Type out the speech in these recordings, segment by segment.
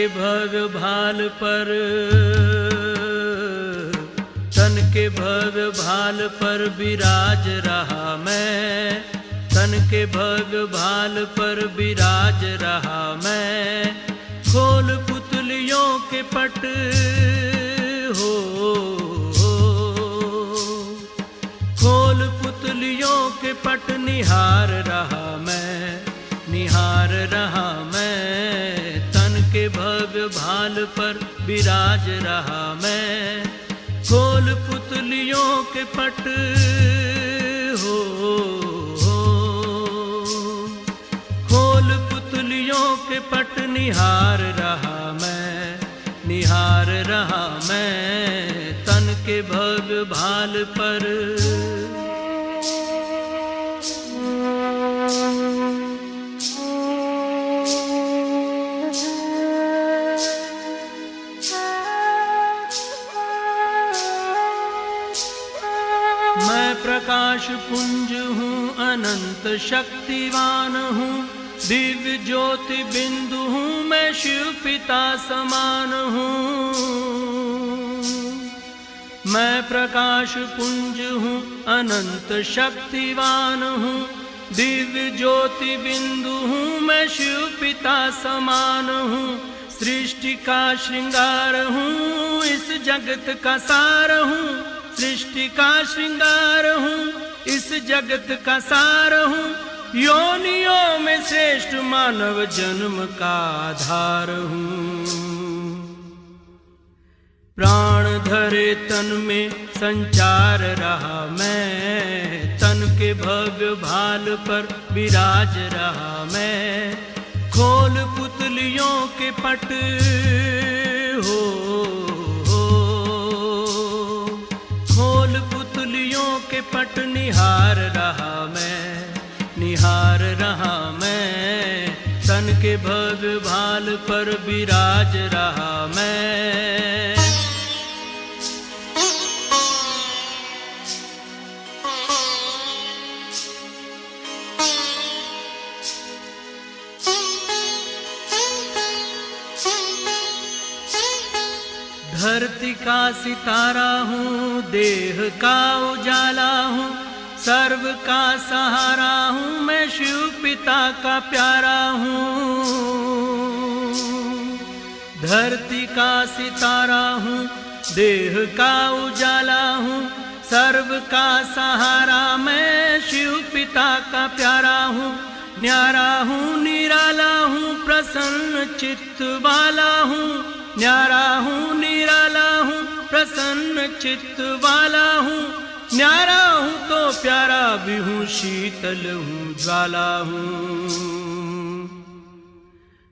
के भव्य भाल पर, तन के भव्य भाल पर विराज रहा मैं, तन के भव्य भाल पर विराज रहा मैं। खोल पुतलियों के पट हो, खोल पुतलियों के पट निहार रहा मैं, निहार रहा मैं। तन के भव्य भाल पर विराज रहा मैं। खोल पुतलियों के पट हो, खोल पुतलियों के पट निहार रहा मैं, निहार रहा मैं। तन के भव्य भाल पर मैं प्रकाश पुंज हूँ, अनंत शक्तिवान हूँ, दिव्य ज्योति बिंदु हूँ, मैं शिव पिता समान हूँ। मैं प्रकाश पुंज हूँ, अनंत शक्तिवान हूँ, दिव्य ज्योति बिंदु हूँ, मैं शिव पिता समान हूँ। सृष्टि का श्रृंगार हूँ, इस जगत का सार हूँ, सृष्टि का श्रृंगार हूँ, इस जगत का सार हूँ। योनियों में श्रेष्ठ मानव जन्म का आधार हूँ। प्राण धरे तन में संचार रहा मैं, तन के भव्य भाल पर विराज रहा मैं। खोल पुतलियों के पट हो, खोल पुतलियों के पट निहार रहा मैं, निहार रहा मैं। तन के भव्य भाल पर विराज रहा मैं। धरती का सितारा हूँ, देह का उजाला हूँ, सर्व का सहारा हूँ, मैं शिव पिता का प्यारा हूँ। धरती का सितारा हूँ, देह का उजाला हूँ, सर्व का सहारा, मैं शिव पिता का प्यारा हूँ। न्यारा हूँ, निराला हूँ, प्रसन्न चित्त वाला हूँ, न्यारा हूँ, निराला हूँ, प्रसन्न चित्त वाला हूँ। न्यारा हूँ तो प्यारा भी हूँ, शीतल हूँ, ज्वाला हूँ।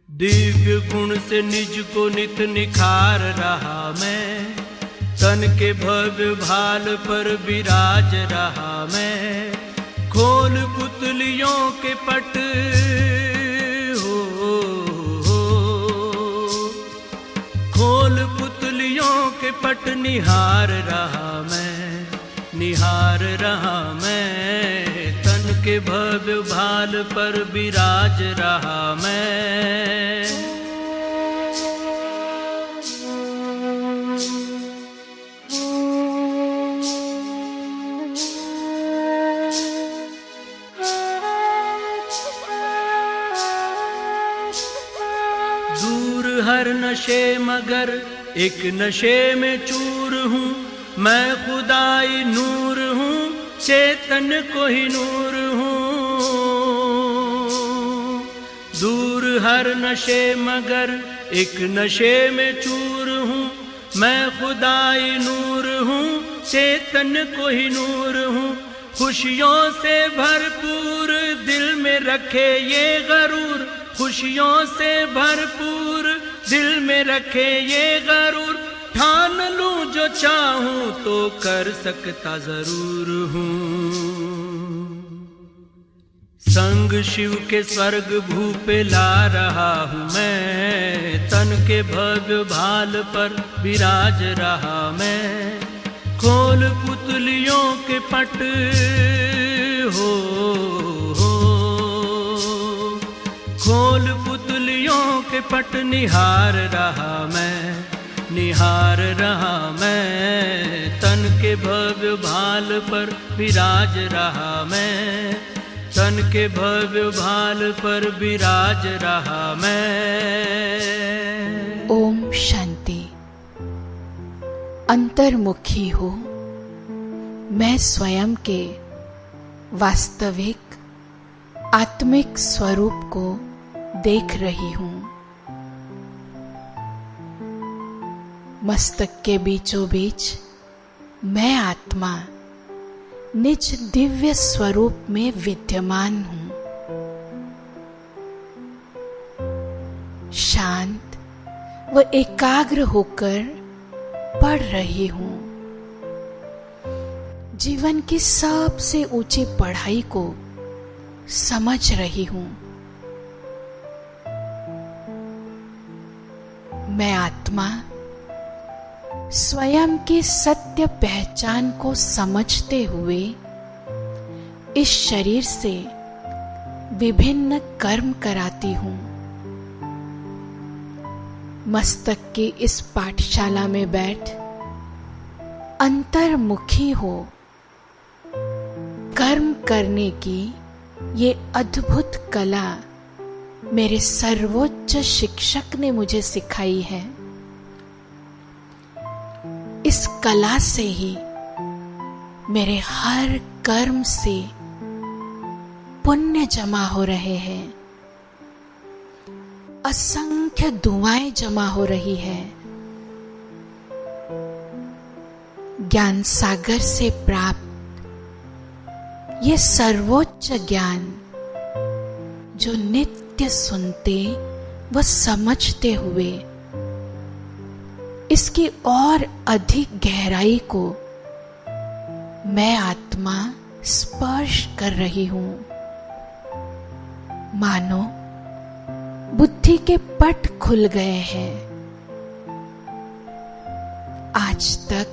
दिव्य गुण से निज को नित निखार रहा मैं, तन के भव्य भाल पर विराज रहा मैं। खोल पुतलियों के पट हो, खोल पुतलियों के पट निहार रहा मैं, निहार रहा मैं। तन के भव्य भाल पर विराज रहा मैं। दूर हर नशे मगर एक नशे में चूर हूँ, मैं खुदाई नूर हूँ, चेतन को ही नूर हूँ। दूर हर नशे मगर एक नशे में चूर हूँ, मैं खुदाई नूर हूँ, चेतन को ही नूर हूँ। खुशियों से भरपूर दिल में रखे ये गरूर, खुशियों से भरपूर दिल में रखे ये गरूर। ठान लूं जो चाहूं तो कर सकता जरूर हूँ। संग शिव के स्वर्ग भू पे ला रहा हूँ मैं, तन के भव्य भाल पर विराज रहा मैं। खोल पुतलियों के पट हो, खोल पुतलियों उंगलियों के पट निहार रहा मैं, तन के भव्य भाल पर विराज रहा मैं, तन के भव्य भाल पर विराज रहा मैं। ओम शांति। अंतर्मुखी हो, मैं स्वयं के वास्तविक आत्मिक स्वरूप को देख रही हूँ। मस्तक के बीचों बीच मैं आत्मा निज दिव्य स्वरूप में विद्यमान हूँ। शांत व एकाग्र होकर पढ़ रही हूँ। जीवन की सबसे ऊंची पढ़ाई को समझ रही हूँ। मैं आत्मा स्वयं की सत्य पहचान को समझते हुए इस शरीर से विभिन्न कर्म कराती हूँ। मस्तक की इस पाठशाला में बैठ अंतर्मुखी हो कर्म करने की ये अद्भुत कला मेरे सर्वोच्च शिक्षक ने मुझे सिखाई है। इस कला से ही मेरे हर कर्म से पुण्य जमा हो रहे हैं, असंख्य दुआएं जमा हो रही है। ज्ञान सागर से प्राप्त ये सर्वोच्च ज्ञान जो नित्य सुनते व समझते हुए इसकी और अधिक गहराई को मैं आत्मा स्पर्श कर रही हूं। मानो बुद्धि के पट खुल गए हैं। आज तक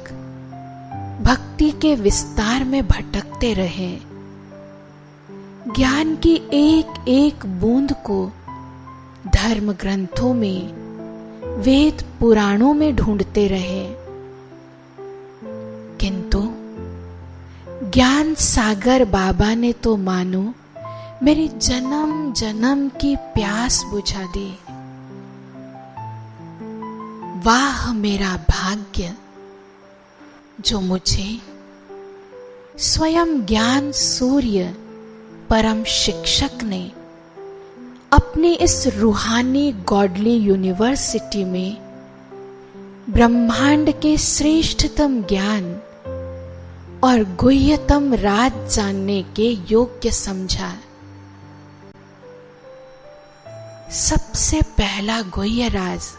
भक्ति के विस्तार में भटकते रहे, ज्ञान की एक एक बूंद को धर्म ग्रंथों में, वेद पुराणों में ढूंढते रहे, किंतु ज्ञान सागर बाबा ने तो मानो मेरी जन्म जन्म की प्यास बुझा दी। वाह मेरा भाग्य जो मुझे स्वयं ज्ञान सूर्य परम शिक्षक ने अपनी इस रूहानी गॉडली यूनिवर्सिटी में ब्रह्मांड के श्रेष्ठतम ज्ञान और गुह्यतम राज जानने के योग्य समझा। सबसे पहला गुह्य राज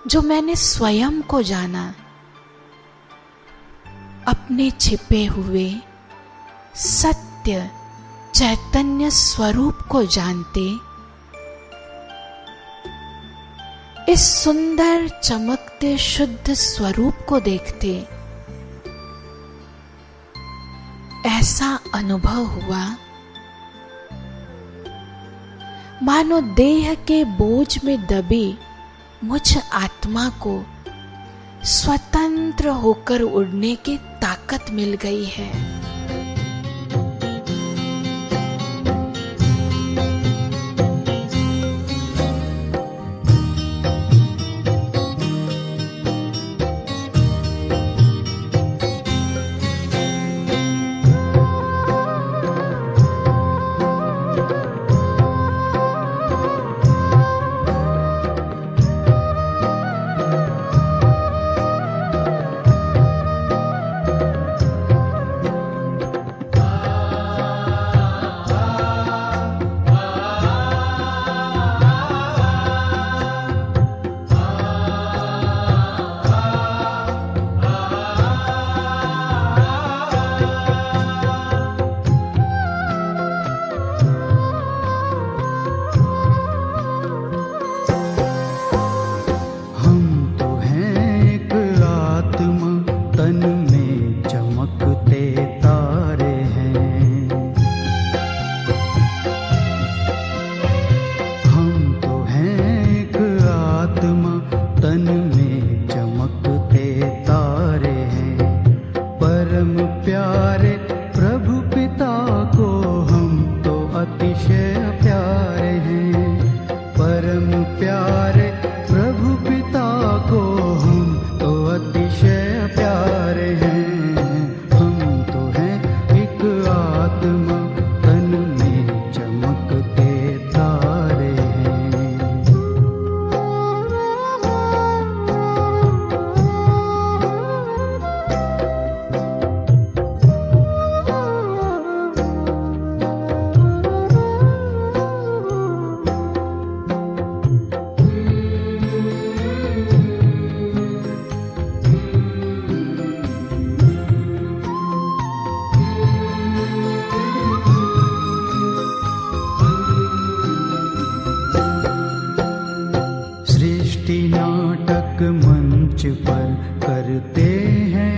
जो मैंने स्वयं को जाना, अपने छिपे हुए सत्य चैतन्य स्वरूप को जानते, इस सुंदर चमकते शुद्ध स्वरूप को देखते, ऐसा अनुभव हुआ मानो देह के बोझ में दबी मुझ आत्मा को स्वतंत्र होकर उड़ने की ताकत मिल गई है।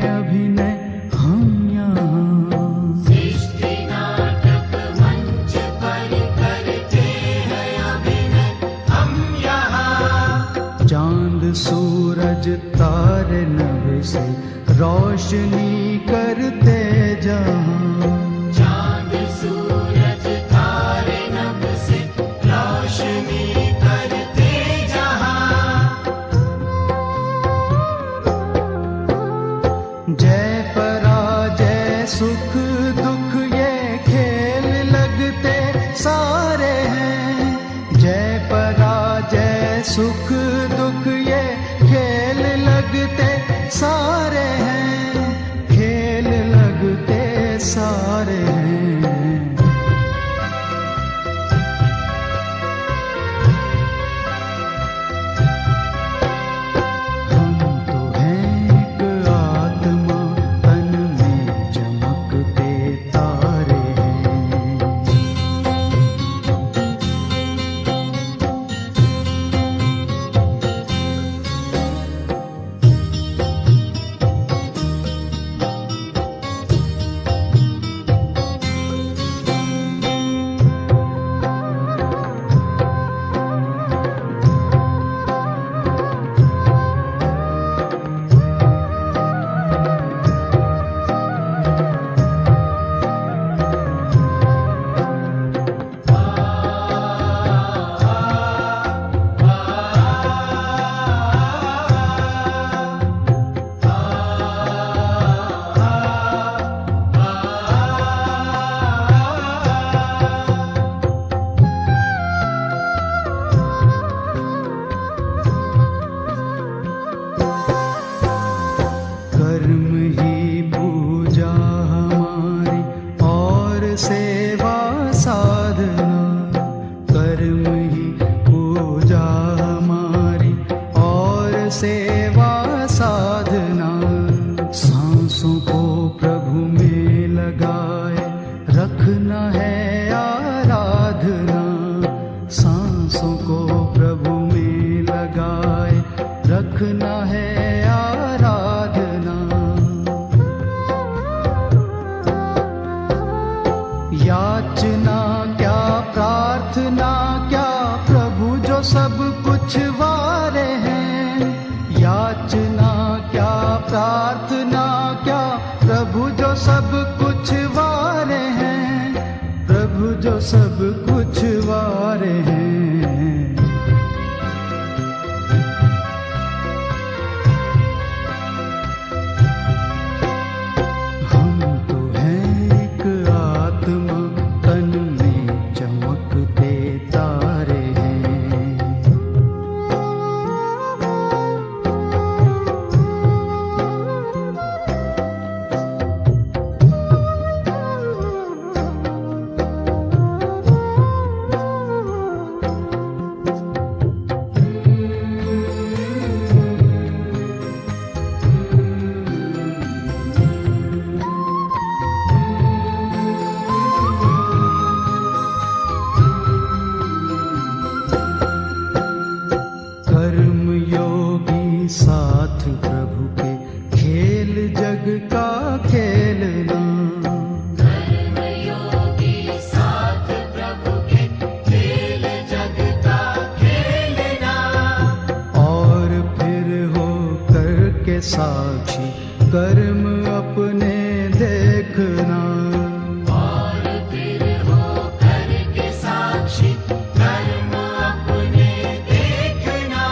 अभिनय हम यहाँ। सृष्टि नाटक मंच पर करते हैं अभिनय हम यहाँ। चांद सूरज तारे नभ से रोशनी करते जहाँ। चांद सूरज तारे नभ से रोशनी करते जहाँ। जय पराजय सुख दुख ये खेल लगते सारे हैं। जय पराजय सुख दुख ये खेल लगते सारे हैं। खेल लगते सारे हैं। हम तो हैं एक आत्मा तन में चमकते तारे हैं। कर्म ही पूजा हमारी और सेवा साधना। कर्म ही पूजा हमारी और सेवा साधना। सांसों को प्रभु में लगाए रखना है आराधना। सांसों को प्रभु में लगाए रखना है आराधना। याचना क्या प्रार्थना क्या प्रभु जो सब कुछ वारे हैं। याचना क्या प्रार्थना क्या प्रभु जो सब कुछ वारे हैं। प्रभु जो सब कुछ वारे हैं। हम तो हैं एक आत्मा तन में चमकते तारे हैं। कर्म योगी साथ प्रभु के खेल जग का खेलना। कर्म योगी साथ प्रभु के खेल जग का खेलना। और फिर हो करके साक्षी कर्म अपने देखना। और फिर हो करके साक्षी कर्म अपने देखना।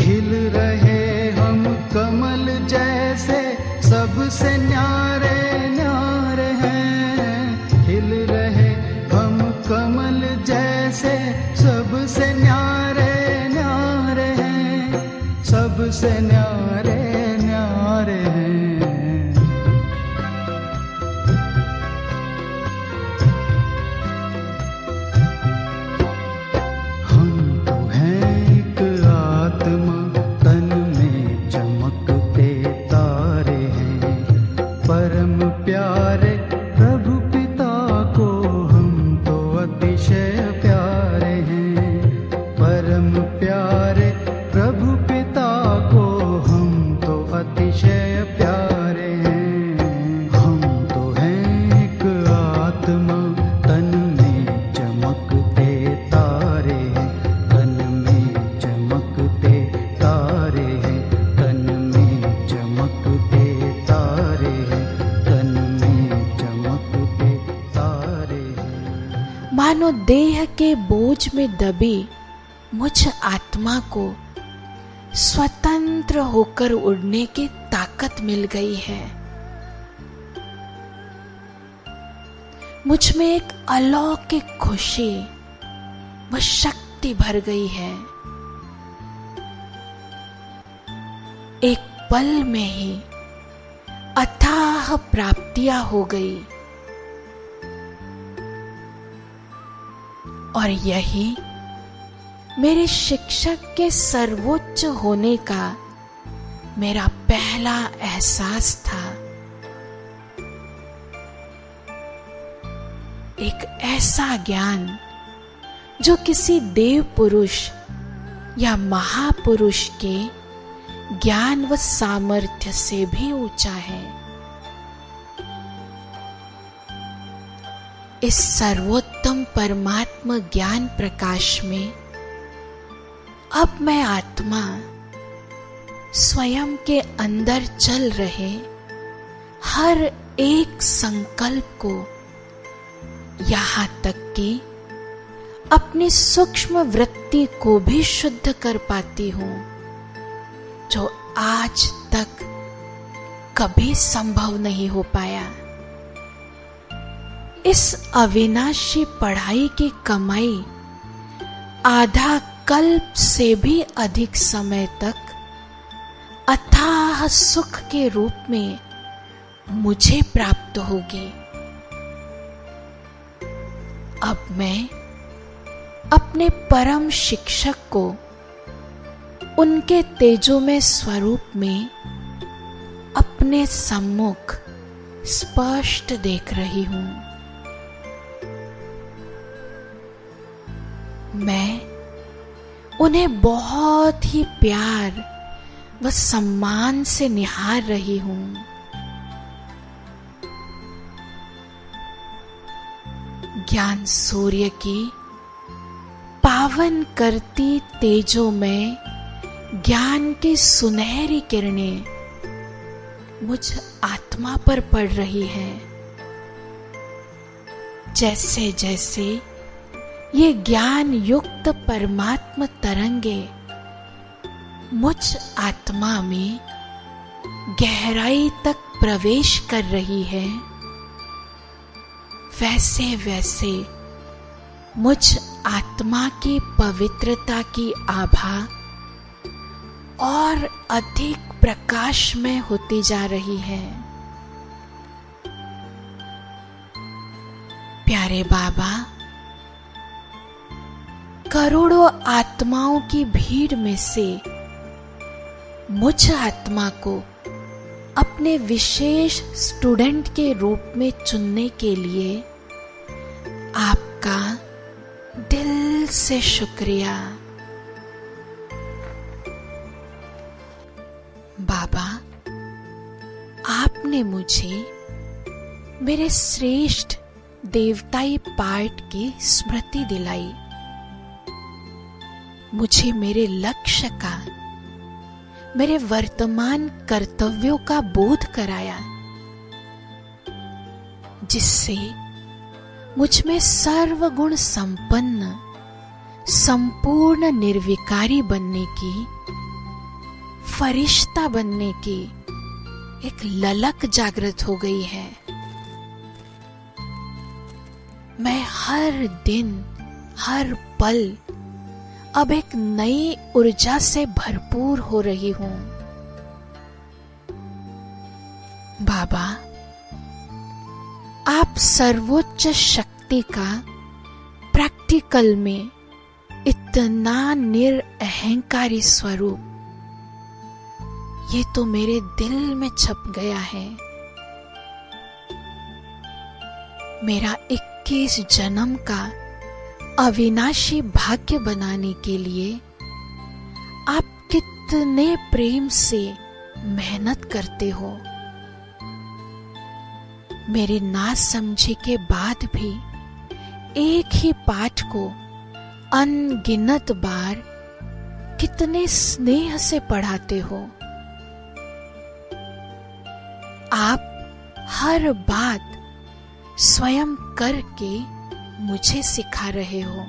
खिल रहे हम कमल जैसे सबसे न्यारे न्यारे हैं। खिल रहे हम कमल जैसे सबसे न्यारे न्यारे हैं। सबसे न्यारे न्यारे हैं। हम तो हैं एक आत्मा तन में चमकते तारे हैं। परम प्यारे प्रभु पिता को हम तो अतिशय प्यारे हैं। परम प्यारे प्रभु मानो देह के बोझ में दबी मुझ आत्मा को स्वतंत्र होकर उड़ने की ताकत मिल गई है। मुझ में एक अलौकिक खुशी व शक्ति भर गई है। एक पल में ही अथाह प्राप्तियां हो गई और यही मेरे शिक्षक के सर्वोच्च होने का मेरा पहला एहसास था। एक ऐसा ज्ञान जो किसी देव पुरुष या महापुरुष के ज्ञान व सामर्थ्य से भी ऊंचा है। इस सर्वोत्तम परमात्मा ज्ञान प्रकाश में अब मैं आत्मा स्वयं के अंदर चल रहे हर एक संकल्प को, यहाँ तक कि अपनी सूक्ष्म वृत्ति को भी शुद्ध कर पाती हूं, जो आज तक कभी संभव नहीं हो पाया। इस अविनाशी पढ़ाई की कमाई आधा कल्प से भी अधिक समय तक अथाह सुख के रूप में मुझे प्राप्त होगी। अब मैं अपने परम शिक्षक को उनके तेजोमय स्वरूप में अपने सम्मुख स्पष्ट देख रही हूं। मैं उन्हें बहुत ही प्यार व सम्मान से निहार रही हूं। ज्ञान सूर्य की पावन करती तेजों में ज्ञान की सुनहरी किरणें मुझ आत्मा पर पड़ रही है। जैसे जैसे ये ज्ञान युक्त परमात्मा तरंगे मुझ आत्मा में गहराई तक प्रवेश कर रही है, वैसे वैसे मुझ आत्मा की पवित्रता की आभा और अधिक प्रकाशमय होती जा रही है। प्यारे बाबा, करोड़ों आत्माओं की भीड़ में से मुझ आत्मा को अपने विशेष स्टूडेंट के रूप में चुनने के लिए आपका दिल से शुक्रिया। बाबा, आपने मुझे मेरे श्रेष्ठ देवताई पाठ की स्मृति दिलाई, मुझे मेरे लक्ष्य का, मेरे वर्तमान कर्तव्यों का बोध कराया, जिससे मुझ में सर्वगुण संपन्न संपूर्ण निर्विकारी बनने की, फरिश्ता बनने की एक ललक जागृत हो गई है। मैं हर दिन, हर पल अब एक नई ऊर्जा से भरपूर हो रही हूं। बाबा, आप सर्वोच्च शक्ति का प्रैक्टिकल में इतना निरअहंकारी स्वरूप, ये तो मेरे दिल में छप गया है। मेरा 21 जन्म का अविनाशी भाग्य बनाने के लिए आप कितने प्रेम से मेहनत करते हो। मेरे ना समझे के बाद भी एक ही पाठ को अनगिनत बार कितने स्नेह से पढ़ाते हो। आप हर बात स्वयं करके मुझे सिखा रहे हो।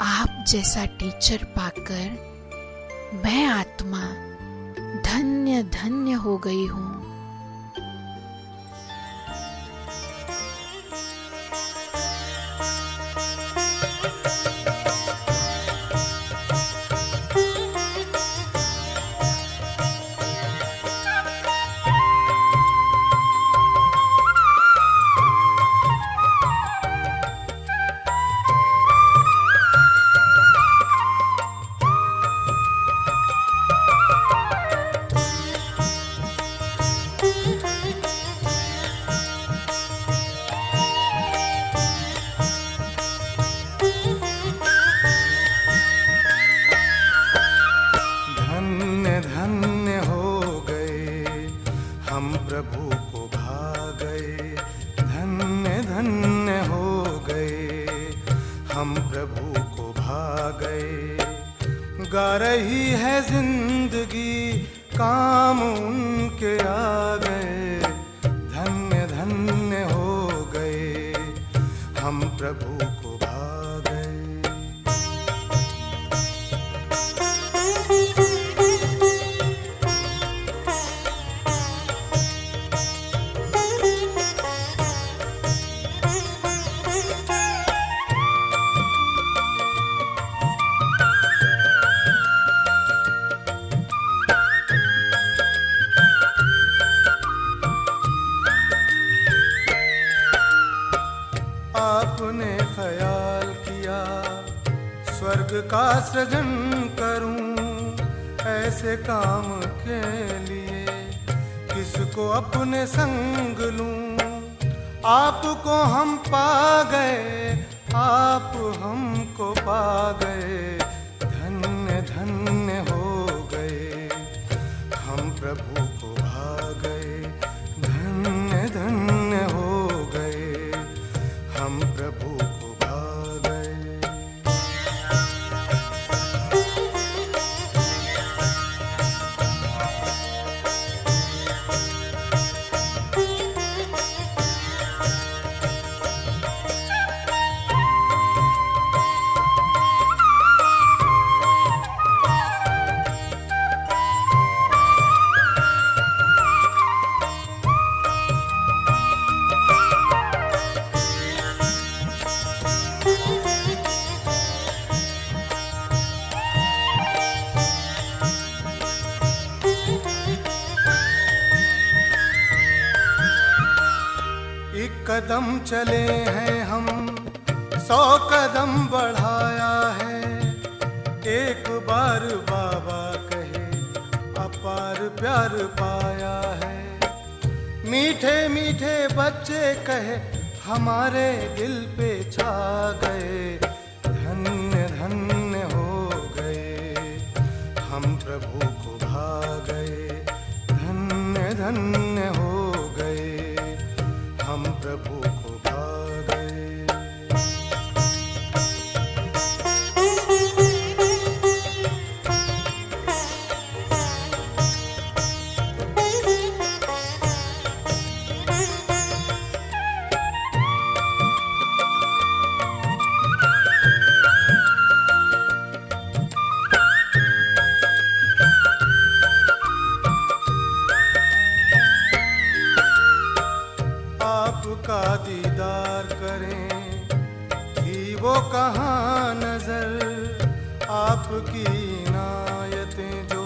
आप जैसा टीचर पाकर मैं आत्मा धन्य धन्य हो गई हूं। प्रभु को भा गए, धन्य धन्य हो गए, हम प्रभु को भा गए। गा रही है जिंदगी, काम उनके आ गए, धन्य धन्य हो गए, हम प्रभु को भा गए। आपने ख्याल किया स्वर्ग का सृजन करूं, ऐसे काम के लिए किसको अपने संग लूं। आपको हम पा गए, आप हमको पा गए, धन्य धन्य हो गए, हम प्रभु को भा गए, धन्य धन्य हो गए, हम प्रभु को भा गए। एक कदम चले हैं हम, 100 कदम बढ़ाया है, एक बार बाबा कहे अपार प्यार पाया है। मीठे मीठे बच्चे कहे हमारे दिल पे छा गए, धन्य धन्य हो गए, हम प्रभु को भा गए, धन्य धन्य हो गए, हम प्रभु को भा गए। आपका दीदार करें कि वो कहाँ नजर, आपकी इनायतें जो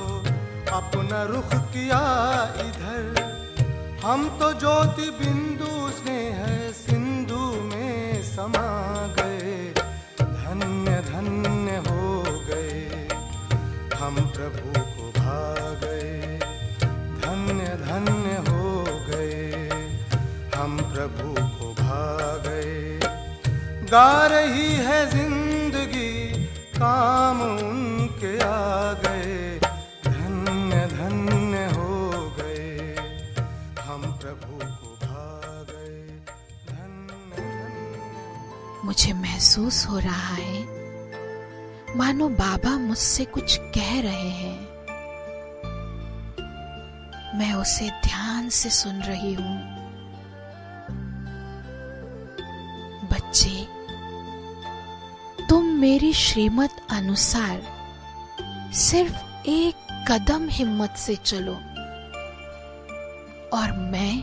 अपना रुख किया इधर। हम तो ज्योति बिंदु से है सिंधु में समा गए, धन्य धन्य हो गए, हम प्रभु को भा गए, धन्य धन्य हो गए, हम प्रभु को भा गए। गा रही है जिंदगी, काम उनके आ गए, धन्य धन्य हो गए, हम प्रभु को भा गए, धन्य धन्य। मुझे महसूस हो रहा है मानो बाबा मुझसे कुछ कह रहे हैं। मैं उसे ध्यान से सुन रही हूं। बच्चे, तुम मेरी श्रीमत अनुसार सिर्फ एक कदम हिम्मत से चलो और मैं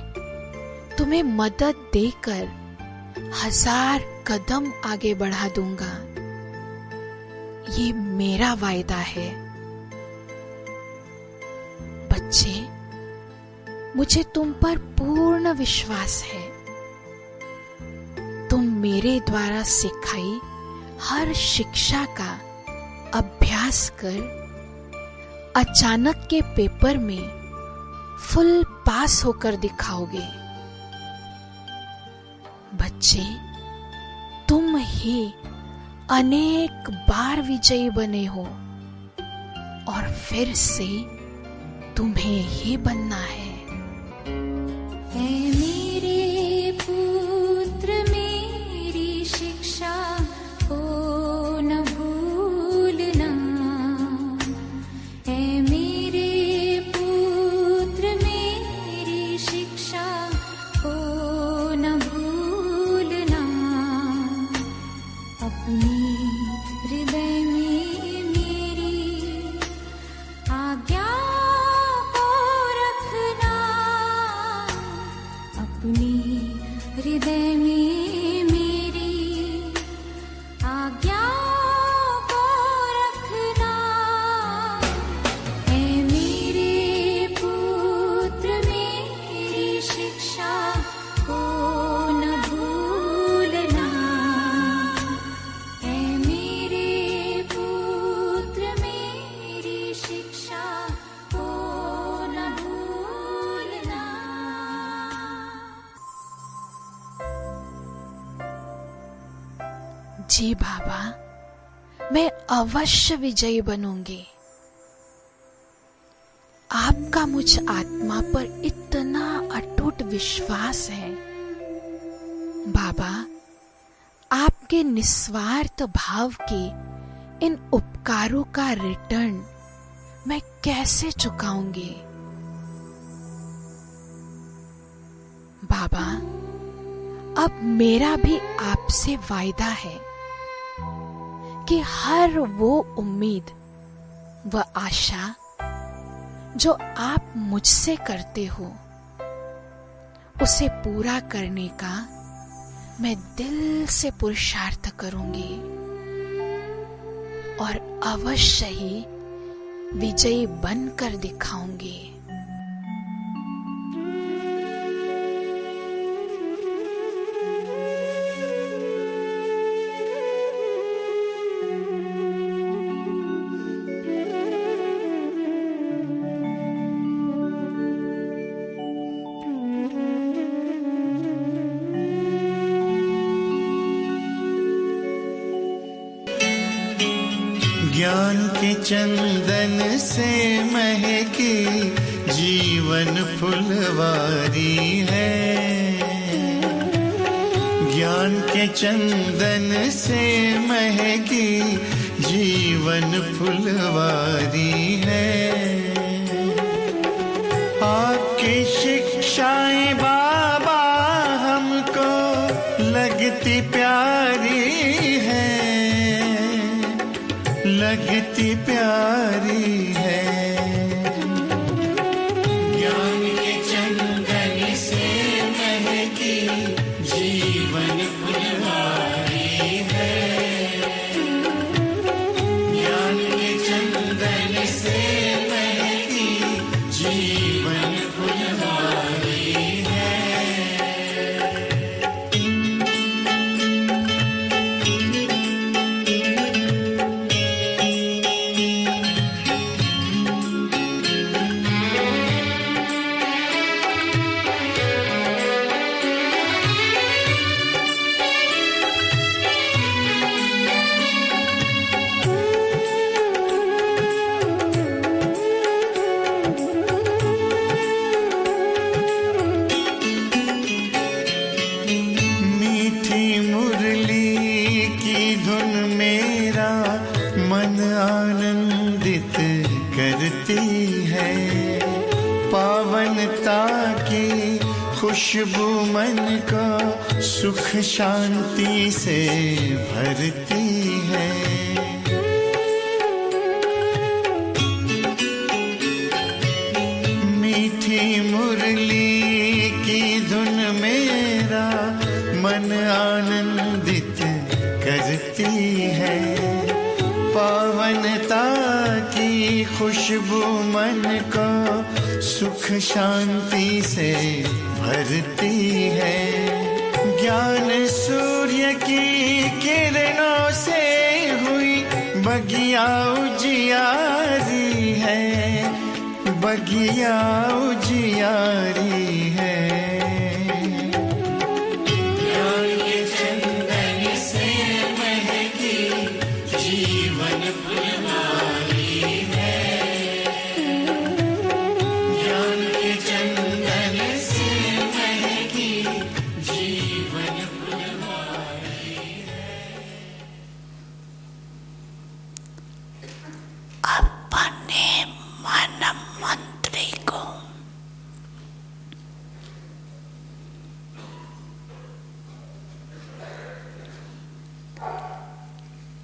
तुम्हें मदद देकर 1000 कदम आगे बढ़ा दूंगा। ये मेरा वायदा है। बच्चे, मुझे तुम पर पूर्ण विश्वास है। तुम मेरे द्वारा सिखाई हर शिक्षा का अभ्यास कर अचानक के पेपर में फुल पास होकर दिखाओगे। बच्चे, तुम ही अनेक बार विजयी बने हो और फिर से तुम्हें ही बनना है। हे मेरे पुत्र, मेरी शिक्षा को न भूलना। हे मेरे पुत्र, मेरी शिक्षा को न भूलना। अपनी हृदय में मेरी आज्ञा अपनी हृदय में मेरी आज्ञा को रखना। है मेरे पुत्र, मेरी शिक्षा को न भूलना। है मेरे पुत्र, मेरी शिक्षा को न भूलना। जी बाबा, मैं अवश्य विजयी बनूंगी। आपका मुझ आत्मा पर इतना अटूट विश्वास है। बाबा, आपके निस्वार्थ भाव के इन उपकारों का रिटर्न मैं कैसे चुकाऊंगी? बाबा, अब मेरा भी आपसे वायदा है कि हर वो उम्मीद व आशा जो आप मुझसे करते हो, उसे पूरा करने का मैं दिल से पुरुषार्थ करूंगी और अवश्य ही विजयी बनकर दिखाऊंगी। ज्ञान के चंदन से महके जीवन फुलवारी है। ज्ञान के चंदन से महके जीवन फुलवारी है। आपकी शिक्षाएं बाबा हमको लगती प्यारी है, लगती प्यारी है। ज्ञान के चंदन से महकी जीवन फुलवारी है। ज्ञान के चंदन से महकी जीवन फुलवारी है। आनंदित करती है। पावनता की खुशबू मन को सुख शांति से भरती है। मीठी मुरली की धुन मेरा मन आनंदित करती है। पावनता की खुशबू मन को सुख शांति से भरती है। ज्ञान सूर्य की किरणों से हुई बगिया उजियारी है, बगिया उजियारी है। ज्ञान के चंदन से महकी जीवन फुलवारी है। ज्ञान के चंदन से महकी जीवन फुलवारी है। अपने मन मंत्री को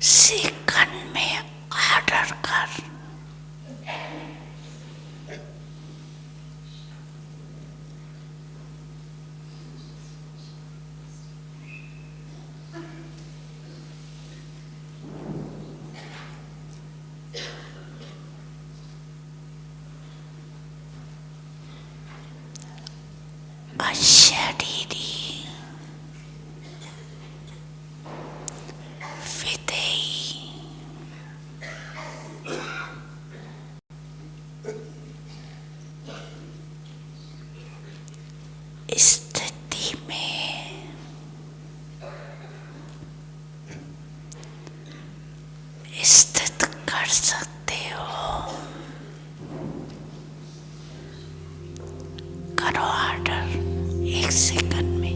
सेकंड में ऑर्डर कर। अशरीरी विदेही स्थिति में स्थित कर सकते हो। करो ऑर्डर 1 सेकंड में।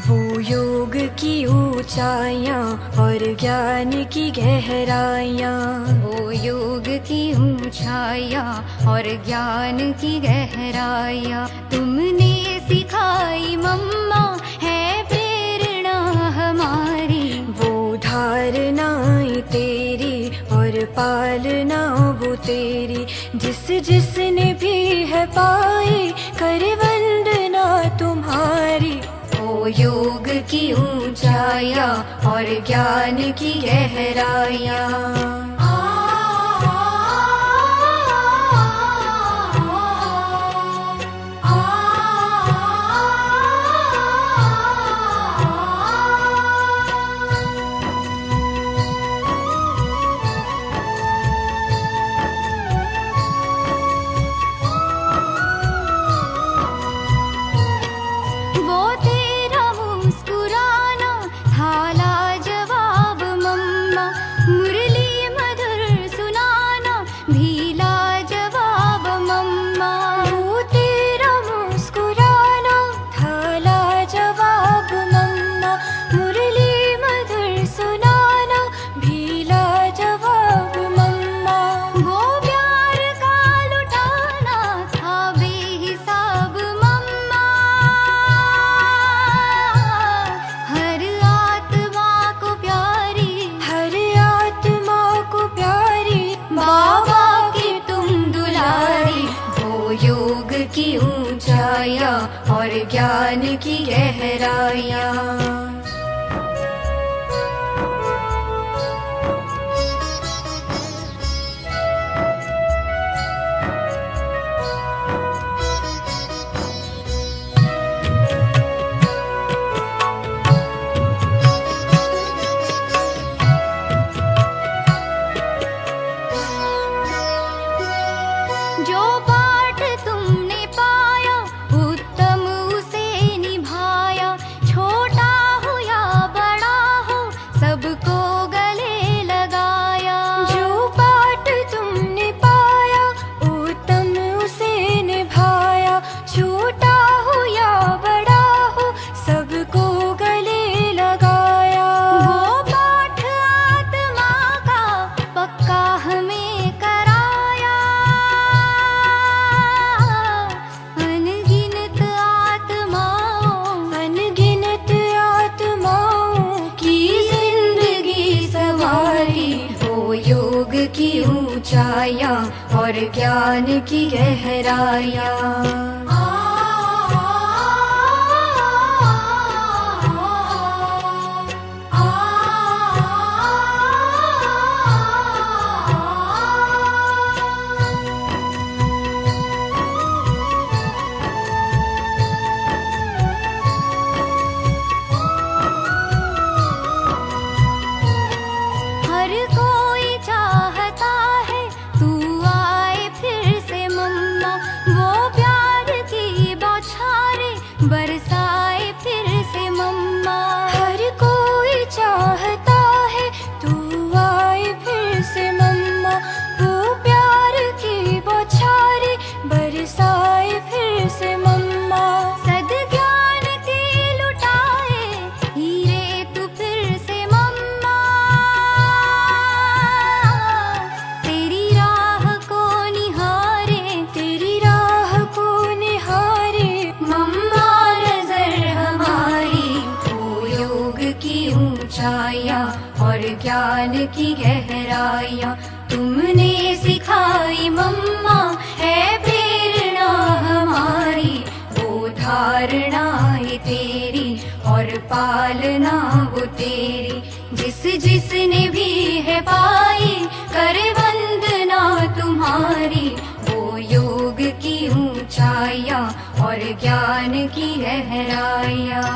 वो योग की ऊंचाइयाँ और ज्ञान की गहराइयाँ, वो योग की ऊंचाइयाँ और ज्ञान की गहराइयाँ तुमने सिखाई मम्मा, है प्रेरणा हमारी। वो धारनाएं तेरी और पालना वो तेरी, जिस जिसने भी है पाई करे वंदना तुम्हारी। वो योग की ऊंचाइयाँ और ज्ञान की गहराइयाँ। और ज्ञान की गहराइयाँ। जो पाठ तुमने पाया उत्तम उसे निभाया, छोटा हो या बड़ा हो सबको गले लगाया। जो पाठ तुमने पाया उत्तम उसे निभाया, छोटा हो या बड़ा हो सबको गले लगाया। वो पाठ आत्मा का पक्का हमें कराया, अनगिनत आत्माओं की जिंदगी संवारी। वो योग की ऊंचाइयाँ और ज्ञान की गहराइयाँ। हर कोई चाहता है तू आए फिर से मम्मा, वो प्यार की बौछारें बरसाए फिर से मम्मा। हर कोई चाहता है तू आए फिर से मम्मा, वो प्यार की बौछारें बरसाए फिर से मम्मा। सद्ज्ञान के लुटाए हीरे तू फिर से मम्मा, तेरी राह को निहारे मम्मा नजर हमारी। वो योग की ऊंचाइयाँ और ज्ञान की गहराइयाँ तुमने सिखाई मम्मा, है प्रेरणा हमारी। वो धारणाएं तेरी और पालना वो तेरी, जिस जिसने भी है पाई करे वंदना तुम्हारी। वो योग की ऊंचाइयाँ और ज्ञान की गहराइयाँ।